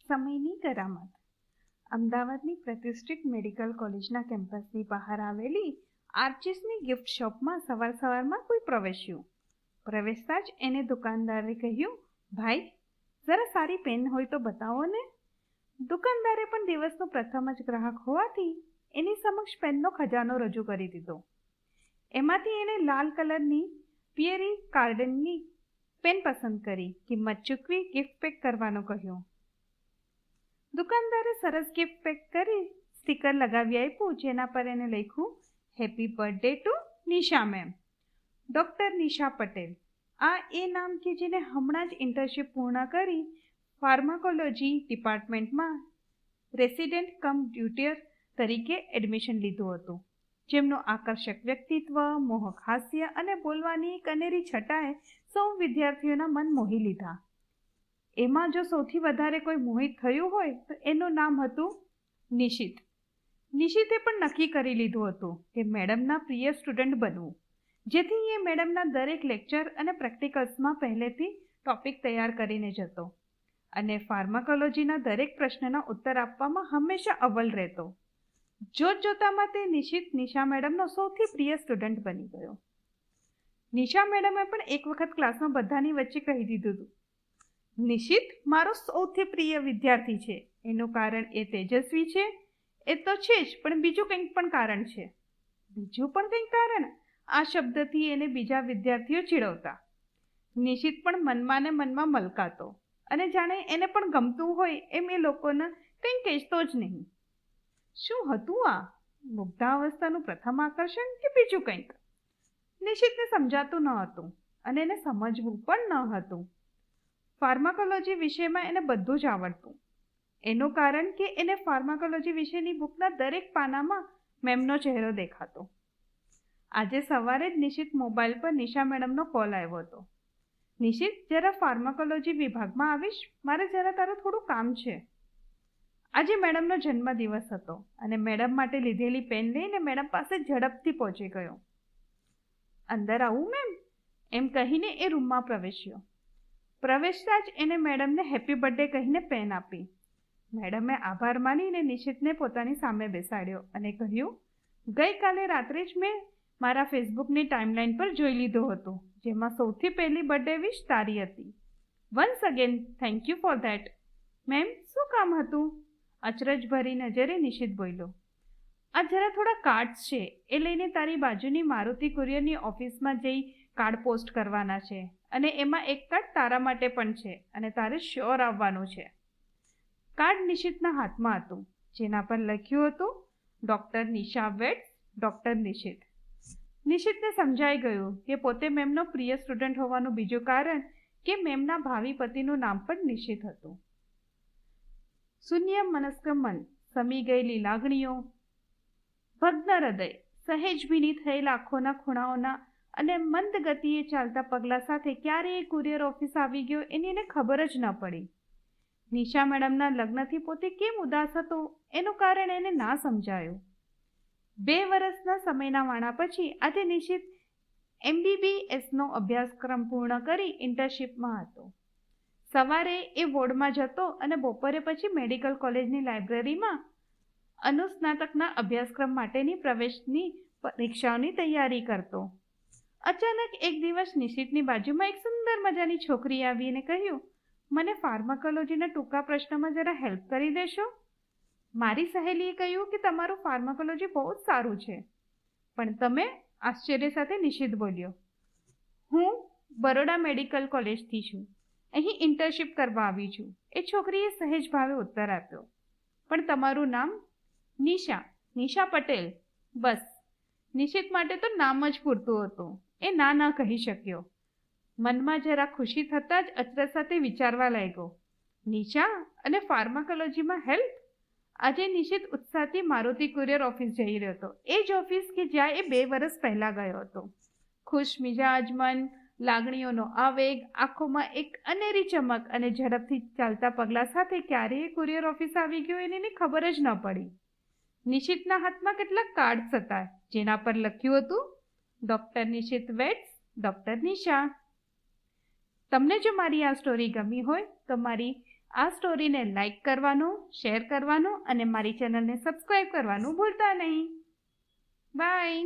સમયની કરામત. અમદાવાદની પ્રતિષ્ઠિત મેડિકલ કોલેજના કેમ્પસની બહાર આવેલી આર્ચીસની ગિફ્ટ શોપમાં સવારમાં કોઈ પ્રવેશ્યું. પ્રવેશતા જ એને દુકાનદારે કહ્યું, ભાઈ જરા સારી પેન હોય તો બતાવો ને. દુકાનદારે પણ દિવસનો પ્રથમ જ ગ્રાહક હોવાથી એની સમક્ષ પેનનો ખજાનો રજૂ કરી દીધો. એમાંથી એણે લાલ કલરની પિયરી કાર્ડનની પેન પસંદ કરી. કિંમત ચૂકવી ગિફ્ટ પેક કરવાનું કહ્યું. દુકાનદારે સરસ ગિફ્ટ પેક કરી સ્ટીકર લગાવી આપ્યું, જેના પર એને લખ્યું, happy birthday to Nisha ma'am, doctor Nisha Patel. આ એ નામ કે જેને હમણાં જ ઇન્ટર્નશિપ પૂર્ણ કરી ફાર્માકોલોજી ડિપાર્ટમેન્ટમાં રેસિડેન્ટ કમ ડ્યુટીયર તરીકે એડમિશન લીધું હતું. જેમનું આકર્ષક વ્યક્તિત્વ, મોહક હાસ્ય અને બોલવાની એક અનેરી છટાએ સૌ વિદ્યાર્થીઓના મન મોહી લીધા. એમાં જો સૌથી વધારે કોઈ મોહિત થયું હોય તો એનું નામ હતું નિશિત. નિશિતે પણ નક્કી કરી લીધું હતું કે મેડમના પ્રિય સ્ટુડન્ટ બનવું, જેથી એ મેડમના દરેક લેક્ચર અને પ્રેક્ટિકલ્સમાં પહેલેથી ટોપિક તૈયાર કરીને જતો અને ફાર્માકોલોજીના દરેક પ્રશ્નના ઉત્તર આપવામાં હંમેશા અવ્વલ રહેતો. જોતામાં તે નિશિત નિશા મેડમનો સૌથી પ્રિય સ્ટુડન્ટ બની ગયો. નિશા મેડમે પણ એક વખત ક્લાસમાં બધાની વચ્ચે કહી દીધું હતું, નિશિત મારો સૌથી પ્રિય વિદ્યાર્થી છે. એનું કારણ એ તેજસ્વી છે, એ તો છે જ, પણ બીજું કંઈક પણ કારણ છે. બીજું પણ કંઈક કારણ? આ શબ્દથી એને બીજા વિદ્યાર્થીઓ ચીડવતા. નિશિત પણ મનમાં ને મનમાં મલકાતો અને જાણે એને પણ ગમતું હોય એમ એ લોકોને કંઈ કહેતો જ નહીં. શું હતું આ? મુગ્ધાવસ્થાનું પ્રથમ આકર્ષણ કે બીજું કંઈક? નિશિતને સમજાતું ન હતું અને એને સમજવું પણ ન હતું. ફાર્માકોલોજી વિષયમાં એને બધું જ આવડતું. એનું કારણ કે એને ફાર્માકોલોજી વિષયની બુકના દરેક પાનામાં મેમનો ચહેરો દેખાતો. આજે સવારે જ નિશિત મોબાઈલ પર નિશા મેડમનો કોલ આવ્યો હતો. નિશિત, જરા ફાર્માકોલોજી વિભાગમાં આવીશ, મારે જરા તારું થોડું કામ છે. આજે મેડમનો જન્મદિવસ હતો અને મેડમ માટે લીધેલી પેન લઈને મેડમ પાસે ઝડપથી પહોંચી ગયો. અંદર આવું મેમ? એમ કહીને એ રૂમમાં પ્રવેશ્યો. પ્રવેશતા જ એને મેડમને હેપી બર્થડે કહીને પેન આપી. મેડમે આભાર માનીને નિશિતને પોતાની સામે બેસાડ્યો અને કહ્યું, ગઈકાલે રાત્રે જ મેં મારા ફેસબુકની ટાઈમલાઈન પર જોઈ લીધું હતું, જેમાં સૌથી પહેલી બર્થડે વિશ તારી હતી. Once again thank you for that. Ma'am, શું કામ હતું? અચરજભરી નજરે નિશિત બોલ્યો. આ જરા થોડા કાર્ડ્સ છે, એ લઈને તારી બાજુની મારુતિ કુરિયરની ઓફિસમાં જઈ કાર્ડ પોસ્ટ કરવાના છે અને એમાં એક કાર્ડ તારા માટે પણ છે અને તારે શ્યોર આવવાનું છે. કાર્ડ નિશિતના હાથમાં હતું, જેના પર લખ્યું હતું, doctor Nisha weds, doctor Nishit. નિશિતને સમજાઈ ગયું કે પોતે મેમનો પ્રિય સ્ટુડન્ટ હોવાનું બીજું કારણ કે મેમના ભાવિ પતિનું નામ પણ નિશિત હતું. શૂન્ય મનસ્ક મન, સમી ગયેલી લાગણીઓ, ભગ્ન હૃદય, સહેજ ભીની થયેલા આંખોના ખૂણાઓના અને મંદ ગતિએ ચાલતા પગલા સાથે ક્યારે એ કુરિયર ઓફિસ આવી ગયો એની એને ખબર જ ન પડી. નિશા મેડમના લગ્નથી પોતે કેમ ઉદાસ હતો એનું કારણ એને ના સમજાયું. 2 વર્ષના સમયના વાણા પછી આજે નિશિત MBBSનો અભ્યાસક્રમ પૂર્ણ કરી ઇન્ટર્નશિપમાં હતો. સવારે એ વોર્ડમાં જતો અને બપોરે પછી મેડિકલ કોલેજની લાઇબ્રેરીમાં અનુસ્નાતકના અભ્યાસક્રમ માટેની પ્રવેશની પરીક્ષાઓની તૈયારી કરતો. અચાનક એક દિવસ નિશિતની બાજુમાં એક સુંદર મજાની છોકરી આવી અને કહ્યું, મને ફાર્માકોલોજીના ટૂંકા પ્રશ્નમાં જરા હેલ્પ કરી દેશો? મારી સહેલીએ કહ્યું કે તમારું ફાર્માકોલોજી બહુ જ સારું છે. પણ તમે? આશ્ચર્ય સાથે નિશિત બોલ્યો. હું બરોડા મેડિકલ કોલેજથી છું, અહીં ઇન્ટર્નશિપ કરવા આવી છું. એ છોકરીએ સહેજ ભાવે ઉત્તર આપ્યો. પણ તમારું નામ? નિશા, નિશા પટેલ. બસ. નિશિત માટે તો નામ જ પૂરતું હતું. એ ના કહી શક્યો. મનમાં જરા ખુશી થતાં જ અચરજ સાથે વિચારવા લાગ્યો, નિશા અને ફાર્માકોલોજીમાં હેલ્પ? આજે નિશિત ઉત્સાહથી મારુતિ કુરિયર ઓફિસ જઈ રહ્યો હતો, એ જ ઓફિસ કે જ્યાં એ 2 વર્ષ પહેલાં ગયો હતો. ખુશ મિજાજ મન, લાગણીઓનો આવેગ, આંખોમાં એક અનેરી ચમક અને ઝડપથી ચાલતા પગલાં સાથે ક્યારેય કુરિયર ઓફિસ આવી ગયો એને ખબર જ ન પડી. નિશિતના હાથમાં કેટલાક કાર્ડ્સ હતા, જેના પર લખ્યું હતું, doctor Nishit weights, doctor Nisha. તમને જો મારી આ સ્ટોરી ગમી હોય તો મારી આ સ્ટોરીને લાઈક કરવાનું, શેર કરવાનું અને મારી ચેનલને સબસ્ક્રાઈબ કરવાનું ભૂલતા નહીં. બાય.